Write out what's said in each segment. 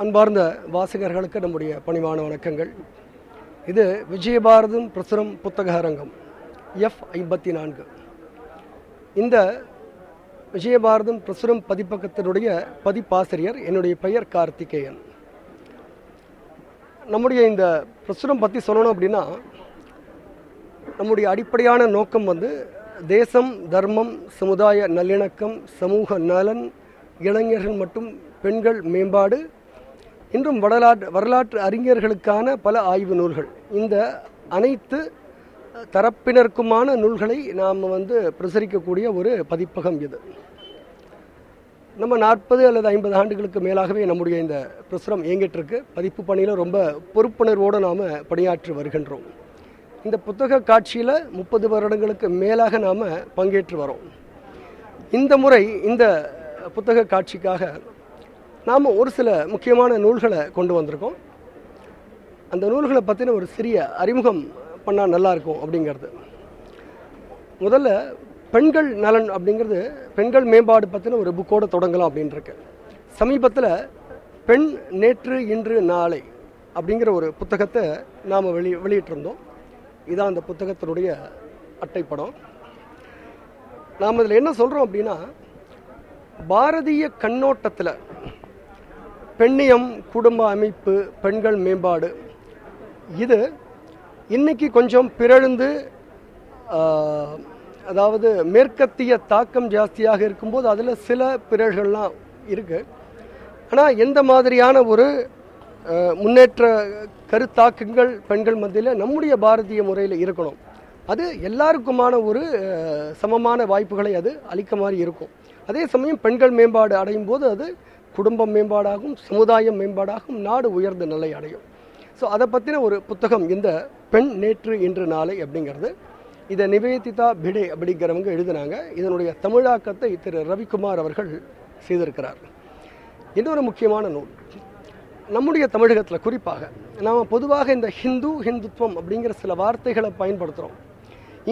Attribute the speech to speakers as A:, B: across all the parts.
A: அன்பார்ந்த வாசகர்களுக்கு நம்முடைய பணிவான வணக்கங்கள். இது விஜயபாரதம் பிரசுரம் புத்தக அரங்கம் F54. இந்த விஜயபாரதம் பிரசுரம் பதிப்பகத்தினுடைய பதிப்பாசிரியர் என்னுடைய பெயர் கார்த்திகேயன். நம்முடைய இந்த பிரசுரம் பற்றி சொல்லணும் அப்படின்னா, நம்முடைய அடிப்படையான நோக்கம் தேசம், தர்மம், சமுதாய நல்லிணக்கம், சமூக நலன், இளைஞர்கள் மற்றும் பெண்கள் மேம்பாடு, இன்றும் வரலாற்று அறிஞர்களுக்கான பல ஆய்வு நூல்கள், இந்த அனைத்து தரப்பினருக்குமான நூல்களை நாம் பிரசுரிக்கக்கூடிய ஒரு பதிப்பகம் இது. நம்ம 40 அல்லது 50 ஆண்டுகளுக்கு மேலாகவே நம்முடைய இந்த பிரசுரம் இயங்கிட்டிருக்கு. பதிப்பு பணியில் ரொம்ப பொறுப்புணர்வோடு நாம் பணியாற்றி வருகின்றோம். இந்த புத்தக காட்சியில் 30 வருடங்களுக்கு மேலாக நாம் பங்கேற்று வரோம். இந்த முறை இந்த புத்தக காட்சிக்காக நாம் ஒரு சில முக்கியமான நூல்களை கொண்டு வந்திருக்கோம். அந்த நூல்களை பற்றின ஒரு சிறிய அறிமுகம் பண்ணால் நல்லாயிருக்கும் அப்படிங்கிறது. முதல்ல பெண்கள் நலன் அப்படிங்கிறது, பெண்கள் மேம்பாடு பற்றின ஒரு புக்கோடு தொடங்கலாம் அப்படின்ட்டுருக்கு. சமீபத்தில் பெண் நேற்று இன்று நாளை அப்படிங்கிற ஒரு புத்தகத்தை நாம் வெளியிட்டிருந்தோம். இதான் அந்த புத்தகத்தினுடைய அட்டைப்படம். நாம் இதில் என்ன சொல்கிறோம் அப்படின்னா, பாரதிய கண்ணோட்டத்தில் பெண்ணியம், குடும்ப அமைப்பு, பெண்கள் மேம்பாடு, இது இன்னைக்கு கொஞ்சம் பிறழ்ந்து, அதாவது மேற்கத்திய தாக்கம் ஜாஸ்தியாக இருக்கும்போது அதில் சில பிறழ்கள்லாம் இருக்குது. ஆனால் எந்த மாதிரியான ஒரு முன்னேற்ற கருத்தாக்கங்கள் பெண்கள் மத்தியில் நம்முடைய பாரதிய முறையில் இருக்கணும், அது எல்லாருக்குமான ஒரு சமமான வாய்ப்புகளை அது அளிக்க மாதிரி இருக்கும். அதே சமயம் பெண்கள் மேம்பாடு அடையும் போது அது குடும்பம் மேம்பாடாகும், சமுதாயம் மேம்பாடாகும், நாடு உயர்ந்த நிலை அடையும். ஸோ அதை பற்றின ஒரு புத்தகம் இந்த பெண் நேற்று இன்று நாளை அப்படிங்கிறது. இதை நிவேதிதா பிடே அப்படிங்கிறவங்க எழுதினாங்க. இதனுடைய தமிழாக்கத்தை திரு ரவிக்குமார் அவர்கள் செய்திருக்கிறார். இன்னொரு முக்கியமான நூல், நம்முடைய தமிழகத்தில் குறிப்பாக நாம் பொதுவாக இந்த ஹிந்துத்துவம் அப்படிங்கிற சில வார்த்தைகளை பயன்படுத்துகிறோம்.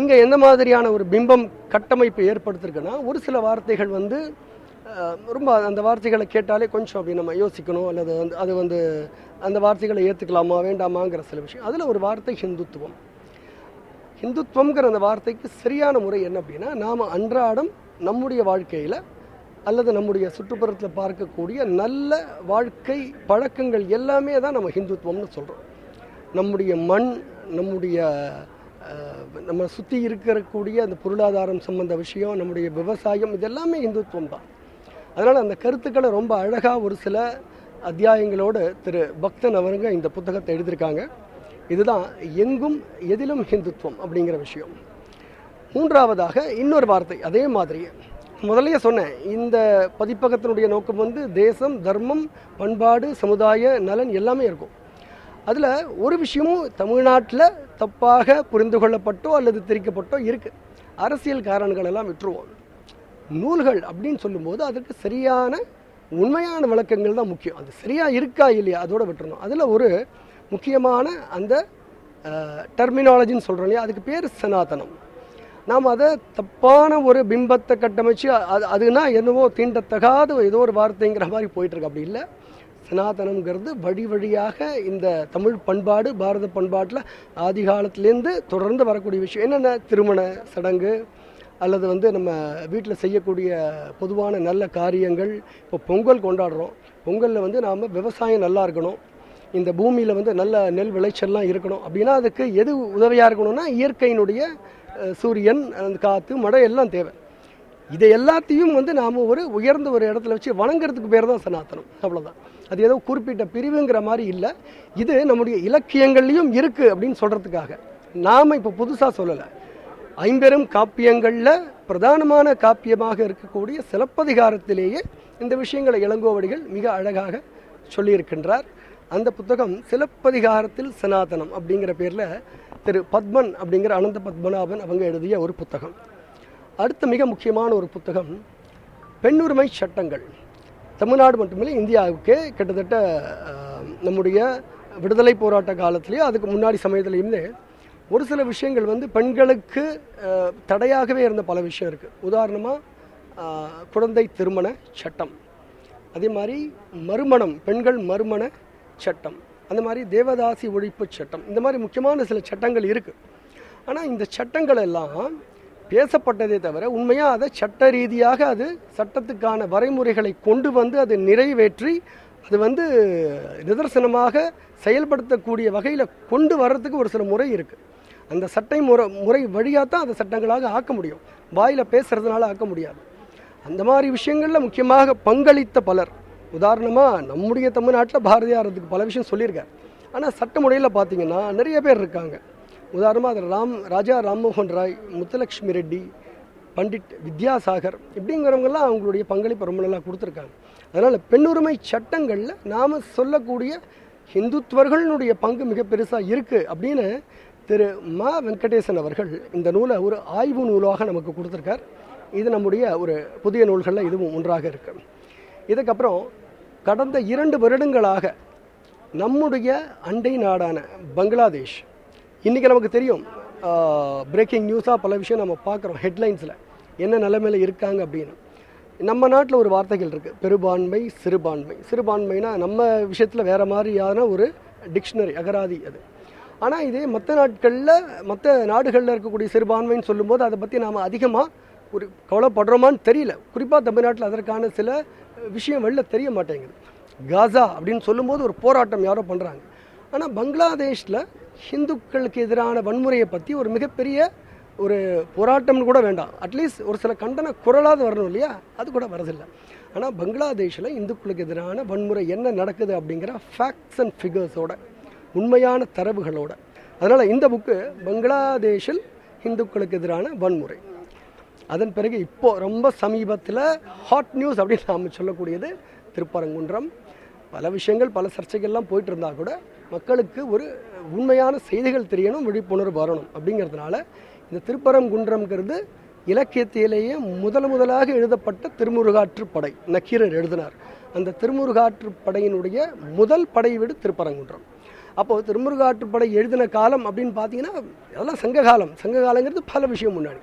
A: இங்கே எந்த மாதிரியான ஒரு பிம்பம் கட்டமைப்பு ஏற்படுத்திருக்குன்னா, ஒரு சில வார்த்தைகள் ரொம்ப அந்த வார்த்தைகளை கேட்டாலே கொஞ்சம் அப்படி நம்ம யோசிக்கணும், அல்லது அது அந்த வார்த்தைகளை ஏற்றுக்கலாமா வேண்டாமாங்கிற சில விஷயம். அதில் ஒரு வார்த்தை ஹிந்துத்துவம். ஹிந்துத்துவங்கிற அந்த வார்த்தைக்கு சரியான முறை என்ன அப்படின்னா, நாம் அன்றாடம் நம்முடைய வாழ்க்கையில் அல்லது நம்முடைய சுற்றுப்புறத்தில் பார்க்கக்கூடிய நல்ல வாழ்க்கை பழக்கங்கள் எல்லாமே தான் நம்ம ஹிந்துத்துவம்னு சொல்கிறோம். நம்முடைய மண், நம்ம சுற்றி இருக்கக்கூடிய அந்த பொருளாதாரம் சம்பந்த விஷயம், நம்முடைய விவசாயம், இது எல்லாமே ஹிந்துத்துவம் தான். அதனால் அந்த கருத்துக்களை ரொம்ப அழகாக ஒரு சில அத்தியாயங்களோடு திரு பக்தன் அவருங்க இந்த புத்தகத்தை எழுதியிருக்காங்க. இதுதான் எங்கும் எதிலும் ஹிந்துத்துவம் அப்படிங்கிற விஷயம். மூன்றாவதாக இன்னொரு வார்த்தை, அதே மாதிரி முதலையே சொன்னேன், இந்த பதிப்பகத்தினுடைய நோக்கம் தேசம், தர்மம், பண்பாடு, சமுதாய நலன் எல்லாமே இருக்கும். அதில் ஒரு விஷயமும் தமிழ்நாட்டில் தப்பாக புரிந்து கொள்ளப்பட்டோ அல்லது திரிக்கப்பட்டோ இருக்குது. அரசியல் காரணங்கள் எல்லாம் விட்டுருவோம். நூல்கள் அப்படின்னு சொல்லும்போது அதற்கு சரியான உண்மையான விளக்கங்கள் தான் முக்கியம். அது சரியாக இருக்கா இல்லையா அதோடு விட்டுறணும். அதில் ஒரு முக்கியமான அந்த டெர்மினாலஜின்னு சொல்கிறோம் இல்லையா, அதுக்கு பேர் சனாதனம். நாம் அதை தப்பான ஒரு பிம்பத்தை கட்டமைச்சு அதுனா என்னவோ தீண்டத்தகாத ஏதோ ஒரு வார்த்தைங்கிற மாதிரி போயிட்டுருக்கு. அப்படி இல்லை. சனாதனம்ங்கிறது வழியாக இந்த தமிழ் பண்பாடு, பாரத பண்பாட்டில் ஆதி காலத்துலேருந்து தொடர்ந்து வரக்கூடிய விஷயம். என்னென்ன திருமண சடங்கு அல்லது நம்ம வீட்டில் செய்யக்கூடிய பொதுவான நல்ல காரியங்கள். இப்போ பொங்கல் கொண்டாடுறோம். பொங்கலில் நாம் விவசாயம் நல்லா இருக்கணும், இந்த பூமியில் நல்ல நெல் விளைச்சல்லாம் இருக்கணும். அப்படின்னா அதுக்கு எது உதவியாக இருக்கணும்னா இயற்கையினுடைய சூரியன், அந்த காற்று, மழை எல்லாம் தேவை. இதை எல்லாத்தையும் நாம் ஒரு உயர்ந்த ஒரு இடத்துல வச்சு வணங்குறதுக்கு பேர் தான் சனாதனம். அவ்வளோதான். அது ஏதோ குறிப்பிட்ட பிரிவுங்கிற மாதிரி இல்லை. இது நம்முடைய இலக்கியங்கள்லையும் இருக்குது அப்படின்னு சொல்கிறதுக்காக நாம் இப்போ புதுசாக சொல்லலை. ஐம்பெரும் காப்பியங்களில் பிரதானமான காப்பியமாக இருக்கக்கூடிய சிலப்பதிகாரத்திலேயே இந்த விஷயங்களை இளங்கோவடிகள் மிக அழகாக சொல்லியிருக்கின்றார். அந்த புத்தகம் சிலப்பதிகாரத்தில் சனாதனம் அப்படிங்கிற பேரில் திரு பத்மன் அப்படிங்கிற அனந்த பத்மநாபன் அவங்க எழுதிய ஒரு புத்தகம். அடுத்த மிக முக்கியமான ஒரு புத்தகம் பெண்ணுரிமை சட்டங்கள். தமிழ்நாடு மட்டுமில்லை, இந்தியாவுக்கே கிட்டத்தட்ட நம்முடைய விடுதலை போராட்ட காலத்திலேயே அதுக்கு முன்னாடி சமயத்துலேயுமே ஒரு சில விஷயங்கள் பெண்களுக்கு தடையாகவே இருந்த பல விஷயம் இருக்குது. உதாரணமாக குழந்தை திருமண சட்டம். அதே மாதிரி மறுமணம், பெண்கள் மறுமண சட்டம், அந்த மாதிரி தேவதாசி ஒழிப்பு சட்டம், இந்த மாதிரி முக்கியமான சில சட்டங்கள் இருக்குது. ஆனால் இந்த சட்டங்கள் எல்லாம் பேசப்பட்டதே தவிர உண்மையாக அதை சட்ட ரீதியாக அது சட்டத்துக்கான வரைமுறைகளை கொண்டு வந்து அது நிறைவேற்றி அது நிதர்சனமாக செயல்படுத்தக்கூடிய வகையில் கொண்டு வர்றதுக்கு ஒரு சில முறை இருக்குது. அந்த முறை வழியாக தான் அந்த சட்டங்களாக ஆக்க முடியும், வாயில் பேசுகிறதுனால ஆக்க முடியாது. அந்த மாதிரி விஷயங்களில் முக்கியமாக பங்களித்த பலர், உதாரணமாக நம்முடைய தமிழ்நாட்டில் பாரதியார் அதுக்கு பல விஷயம் சொல்லியிருக்கார். ஆனால் சட்ட முறையில் பார்த்திங்கன்னா நிறைய பேர் இருக்காங்க. உதாரணமாக அது ராஜா ராம்மோகன் ராய், முத்துலக்ஷ்மி ரெட்டி, பண்டிட் வித்யாசாகர் இப்படிங்கிறவங்கெல்லாம் அவங்களுடைய பங்களிப்பை ரொம்ப நல்லா கொடுத்துருக்காங்க. அதனால் பெண்ணுரிமை சட்டங்களில் நாம் சொல்லக்கூடிய ஹிந்துத்வர்களுடைய பங்கு மிக பெருசாக இருக்குது அப்படின்னு திரு மா வெங்கடேசன் அவர்கள் இந்த நூலை ஒரு ஆய்வு நூலாக நமக்கு கொடுத்துருக்கார். இது நம்முடைய ஒரு புதிய நூல்களில் இதுவும் ஒன்றாக இருக்கு. இதுக்கப்புறம் கடந்த 2 வருடங்களாக நம்முடைய அண்டை நாடான பங்களாதேஷ், இன்றைக்கி நமக்கு தெரியும், பிரேக்கிங் நியூஸாக பல விஷயம் நம்ம பார்க்குறோம், ஹெட்லைன்ஸில் என்ன நிலைமையில் இருக்காங்க அப்படின்னு. நம்ம நாட்டில் ஒரு வார்த்தைகள் இருக்குது, பெரும்பான்மை, சிறுபான்மை. சிறுபான்மைனா நம்ம விஷயத்தில் வேறு மாதிரியான ஒரு டிக்ஷனரி, அகராதி அது. ஆனால் இதே மற்ற நாடுகளில் இருக்கக்கூடிய சிறுபான்மைன்னு சொல்லும்போது அதை பற்றி நாம் அதிகமாக ஒரு கவலைப்படுறோமான்னு தெரியல. குறிப்பாக தமிழ்நாட்டில் அதற்கான சில விஷயம் வெளில தெரிய மாட்டேங்குது. காசா அப்படின்னு சொல்லும்போது ஒரு போராட்டம் யாரோ பண்ணுறாங்க. ஆனால் பங்களாதேஷில் ஹிந்துக்களுக்கு எதிரான வன்முறையை பற்றி ஒரு மிகப்பெரிய ஒரு போராட்டம்னு கூட வேண்டாம், அட்லீஸ்ட் ஒரு சில கண்டன குரலாவது வரணும் இல்லையா, அது கூட வரதில்லை. ஆனால் பங்களாதேஷில் இந்துக்களுக்கு எதிரான வன்முறை என்ன நடக்குது அப்படிங்கிற ஃபேக்ட்ஸ் அண்ட் ஃபிகர்ஸோட, உண்மையான தரவுகளோட. அதனால் இந்த புக்கு பங்களாதேஷில் இந்துக்களுக்கு எதிரான வன்முறை. அதன் பிறகு இப்போது ரொம்ப சமீபத்தில் ஹாட் நியூஸ் அப்படின்னு நாம் சொல்லக்கூடியது திருப்பரங்குன்றம். பல விஷயங்கள், பல சர்ச்சைகள்லாம் போயிட்டு இருந்தால் கூட மக்களுக்கு ஒரு உண்மையான செய்திகள் தெரியணும், விழிப்புணர்வு வரணும். அப்படிங்கிறதுனால இந்த திருப்பரங்குன்றம்ங்கிறது இலக்கியத்திலேயே முதலாக எழுதப்பட்ட திருமுருகாற்றுப்படை நக்கீரர் எழுதினார். அந்த திருமுருகாற்றுப்படையினுடைய முதல் படை வீடு திருப்பரங்குன்றம். அப்போது திருமுருகாற்றுப்படை எழுதின காலம் அப்படின்னு பார்த்தீங்கன்னா அதெல்லாம் சங்ககாலங்கிறது பல விஷயம் முன்னாடி.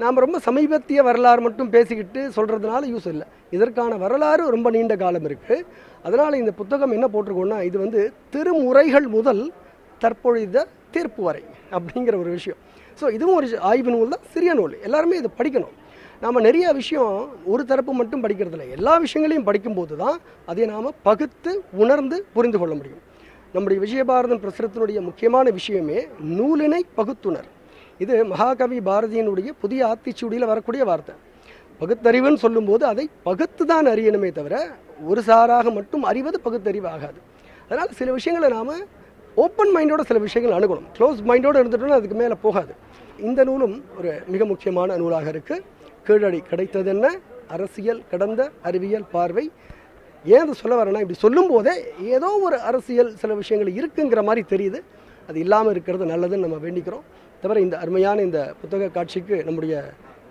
A: நாம் ரொம்ப சமீபத்திய வரலாறு மட்டும் பேசிக்கிட்டு சொல்கிறதுனால யூஸ் இல்லை. இதற்கான வரலாறு ரொம்ப நீண்ட காலம் இருக்குது. அதனால் இந்த புத்தகம் என்ன போட்டிருக்கோன்னா, இது திருமுறைகள் முதல் தற்பொழுத தீர்ப்பு வரை அப்படிங்கிற ஒரு விஷயம். ஸோ இதுவும் ஒரு ஆய்வு நூல் தான், சிறிய நூல். எல்லாருமே இதை படிக்கணும். நாம் நிறைய விஷயம் ஒரு தரப்பு மட்டும் படிக்கிறதில்ல, எல்லா விஷயங்களையும் படிக்கும்போது தான் அதை நாம் பகுத்து உணர்ந்து புரிந்து கொள்ள முடியும். நம்முடைய விஜயபாரதம் பிரசுரத்தினுடைய முக்கியமான விஷயமே நூலினை பகுத்துணர். இது மகாகவி பாரதியினுடைய புதிய ஆத்திச்சூடியில் வரக்கூடிய வார்த்தை. பகுத்தறிவுன்னு சொல்லும்போது அதை பகுத்து தான் அறியணுமே தவிர ஒரு சாராக மட்டும் அறிவது பகுத்தறிவு ஆகாது. அதனால் சில விஷயங்களை நாம் ஓப்பன் மைண்டோட சில விஷயங்கள் அணுகணும். க்ளோஸ் மைண்டோடு இருந்துட்டோம்னா அதுக்கு மேலே போகாது. இந்த நூலும் ஒரு மிக முக்கியமான நூலாக இருக்குது. கீழடி கிடைத்தது என்ன, அரசியல் கடந்த அறிவியல் பார்வை. ஏன் அதை சொல்ல வரேன்னா, இப்படி சொல்லும் போதே ஏதோ ஒரு அரசியல் சில விஷயங்கள் இருக்குங்கிற மாதிரி தெரியுது. அது இல்லாமல் இருக்கிறது நல்லதுன்னு நம்ம வேண்டிக்கிறோம். தவிர இந்த அருமையான இந்த புத்தக காட்சிக்கு நம்முடைய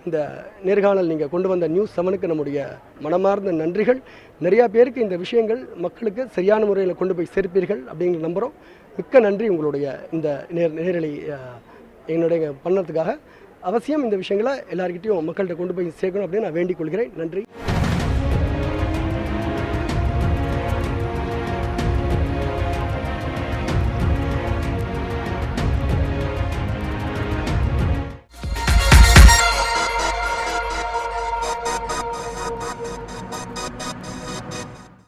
A: இந்த நேர்காணல் நீங்கள் கொண்டு வந்த நியூஸ் 7க்கு நம்முடைய மனமார்ந்த நன்றிகள். நிறையா பேருக்கு இந்த விஷயங்கள் மக்களுக்கு சரியான முறையில் கொண்டு போய் சேர்ப்பீர்கள் அப்படிங்கிற நம்புகிறோம். மிக்க நன்றி உங்களுடைய இந்த நேரலை என்னுடைய பண்ணதுக்காக. அவசியம் இந்த விஷயங்களை எல்லாருக்கிட்டையும் மக்கள்கிட்ட கொண்டு போய் சேர்க்கணும் அப்படின்னு நான் வேண்டிக் கொள்கிறேன். நன்றி.